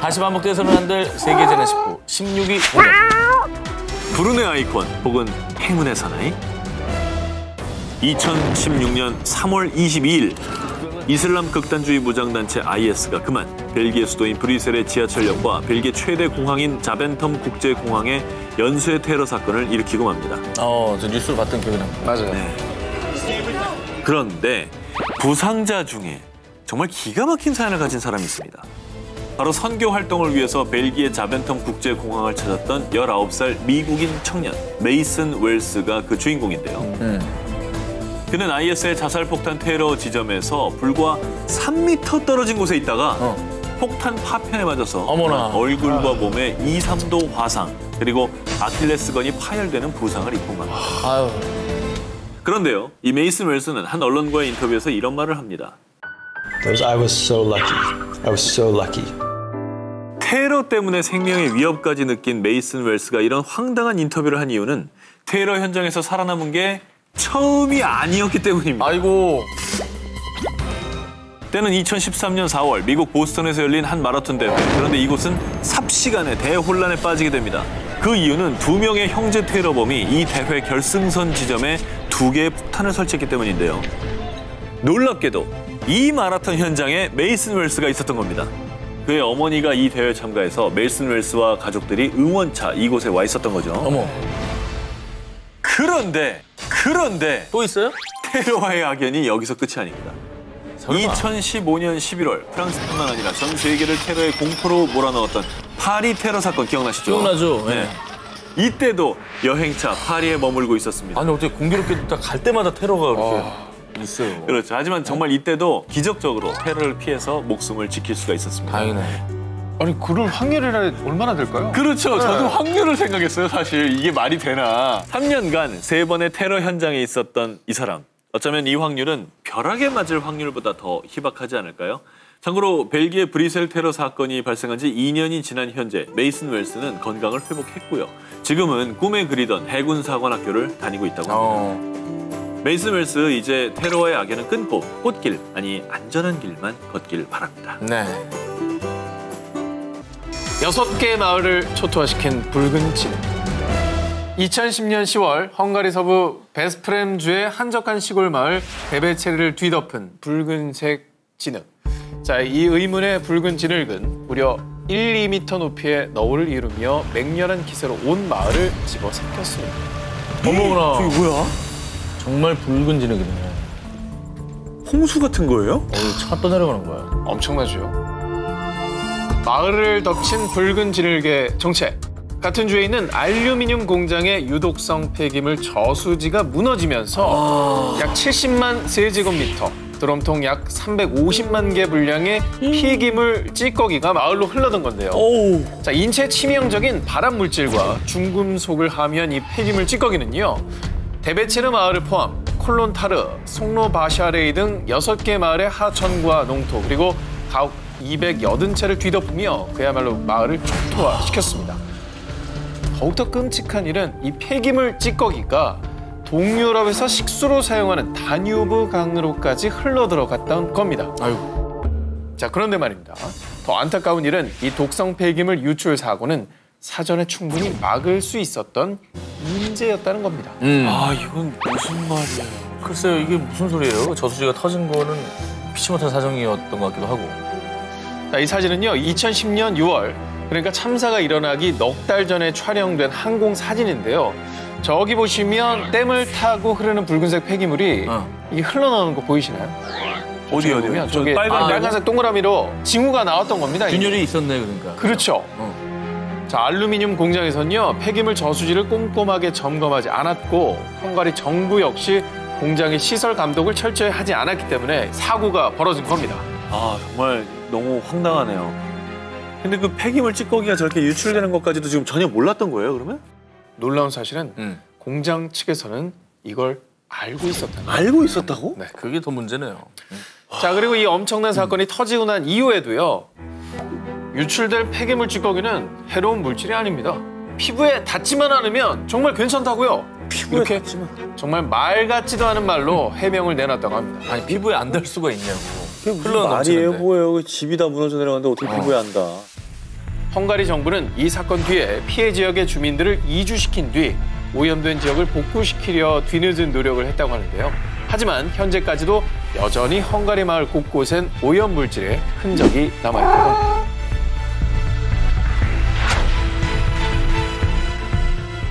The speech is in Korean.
다시 반복돼서는 안 될 세계 재난 19, 16위 공작. 불운의 아이콘 혹은 행운의 사나이? 2016년 3월 22일 이슬람 극단주의 무장단체 IS가 그만 벨기에 수도인 브뤼셀의 지하철역과 벨기에 최대 공항인 자벤텀 국제공항의 연쇄 테러 사건을 일으키고 맙니다. 저 뉴스를 봤던 기억이 납니다. 맞아요. 네. 그런데 부상자 중에 정말 기가 막힌 사연을 가진 사람이 있습니다. 바로 선교 활동을 위해서 벨기에 자벤텀 국제공항을 찾았던 19살 미국인 청년 메이슨 웰스가 그 주인공인데요. 그는 IS의 자살폭탄 테러 지점에서 불과 3m 떨어진 곳에 있다가 폭탄 파편에 맞아서 어머나. 얼굴과 몸에 2, 3도 화상 그리고 아킬레스건이 파열되는 부상을 입고 맙니다. 아유. 그런데요, 이 메이슨 웰스는 한 언론과의 인터뷰에서 이런 말을 합니다. I was so lucky. I was so lucky. 테러 때문에 생명의 위협까지 느낀 메이슨 웰스가 이런 황당한 인터뷰를 한 이유는 테러 현장에서 살아남은 게 처음이 아니었기 때문입니다. 아이고. 때는 2013년 4월 미국 보스턴에서 열린 한 마라톤 대회. 그런데 이곳은 삽시간에 대혼란에 빠지게 됩니다. 그 이유는 2명의 형제 테러범이 이 대회 결승선 지점에 2개의 폭탄을 설치했기 때문인데요. 놀랍게도 이 마라톤 현장에 메이슨 웰스가 있었던 겁니다. 그의 어머니가 이 대회에 참가해서 메이슨 웰스와 가족들이 응원차 이곳에 와 있었던 거죠. 어머. 그런데 또 있어요? 테러와의 악연이 여기서 끝이 아닙니다. 설마. 2015년 11월 프랑스뿐만 아니라 전 세계를 테러의 공포로 몰아넣었던 파리 테러 사건 기억나시죠? 기억나죠? 네. 이때도 여행차 파리에 머물고 있었습니다. 아니 어떻게 공교롭게 갈 때마다 테러가 그렇게 있어요. 그렇죠. 하지만 정말 이때도 기적적으로 테러를 피해서 목숨을 지킬 수가 있었습니다. 다행이네. 아니 그럴 확률이 얼마나 될까요? 그렇죠. 저도 확률을 생각했어요. 사실 이게 말이 되나. 3년간 3번의 테러 현장에 있었던 이 사람. 어쩌면 이 확률은 벼락에 맞을 확률보다 더 희박하지 않을까요? 참고로 벨기에 브뤼셀 테러 사건이 발생한 지 2년이 지난 현재 메이슨 웰스는 건강을 회복했고요. 지금은 꿈에 그리던 해군사관학교를 다니고 있다고 합니다. 메이슨 웰스 이제 테러와의 악연은 끊고 꽃길, 아니 안전한 길만 걷길 바랍니다. 네. 6개의 마을을 초토화시킨 붉은 진. 2010년 10월 헝가리 서부 베스프렘주의 한적한 시골 마을 데베체르를 뒤덮은 붉은색 진흙. 자, 이 의문의 붉은 진흙은 무려 1, 2m 높이의 너울을 이루며 맹렬한 기세로 온 마을을 집어삼켰습니다. 어머나. 저기 뭐야? 정말 붉은 진흙이네. 홍수 같은 거예요? 차가 떠내려가는 거야. 엄청나죠? 마을을 덮친 붉은 진흙의 정체. 같은 주에 있는 알루미늄 공장의 유독성 폐기물 저수지가 무너지면서 약 70만 세제곱미터, 드럼통 약 350만 개 분량의 폐기물 찌꺼기가 마을로 흘러든 건데요. 자, 인체 치명적인 발암 물질과 중금속을 함유한 이 폐기물 찌꺼기는요. 데베체르 마을을 포함 콜론타르, 송로바샤레이 등 6개 마을의 하천과 농토 그리고 가옥 280채를 뒤덮으며 그야말로 마을을 초토화시켰습니다. 더욱더 끔찍한 일은 이 폐기물 찌꺼기가 동유럽에서 식수로 사용하는 다뉴브 강으로까지 흘러들어갔던 겁니다. 아이고. 자, 그런데 말입니다. 더 안타까운 일은 이 독성 폐기물 유출 사고는 사전에 충분히 막을 수 있었던 문제였다는 겁니다. 아, 이건 무슨 말이야. 글쎄요, 이게 무슨 소리예요? 저수지가 터진 거는 피치 못한 사정이었던 것 같기도 하고. 자, 이 사진은요, 2010년 6월, 그러니까 참사가 일어나기 넉 달 전에 촬영된 항공 사진인데요. 저기 보시면 댐을 타고 흐르는 붉은색 폐기물이 이 흘러나오는 거 보이시나요? 어디요? 저기 빨간색 동그라미로 징후가 나왔던 겁니다. 균열이 있었네, 그러니까. 그렇죠. 자, 알루미늄 공장에서는요, 폐기물 저수지를 꼼꼼하게 점검하지 않았고 헝가리 정부 역시 공장의 시설 감독을 철저히 하지 않았기 때문에 사고가 벌어진 겁니다. 아, 정말 너무 황당하네요. 근데 그 폐기물 찌꺼기가 저렇게 유출되는 것까지도 지금 전혀 몰랐던 거예요, 그러면? 놀라운 사실은 공장 측에서는 이걸 알고 있었다는 거예요. 알고 있었다고? 네. 그게 더 문제네요. 자, 그리고 이 엄청난 사건이 터지고 난 이후에도요. 유출될 폐기물 찌꺼기는 해로운 물질이 아닙니다. 피부에 닿지만 않으면 정말 괜찮다고요. 피부에 이렇게 닿지만. 정말 말 같지도 않은 말로 해명을 내놨다고 합니다. 아니, 피부에 안 닿을 수가 있냐고. 그게 무슨 말이에요, 뭐예요? 집이 다 무너져 내려가는데 어떻게 피부에 안다. 헝가리 정부는 이 사건 뒤에 피해 지역의 주민들을 이주시킨 뒤 오염된 지역을 복구시키려 뒤늦은 노력을 했다고 하는데요. 하지만 현재까지도 여전히 헝가리 마을 곳곳엔 오염 물질의 흔적이 남아있다고 합니다.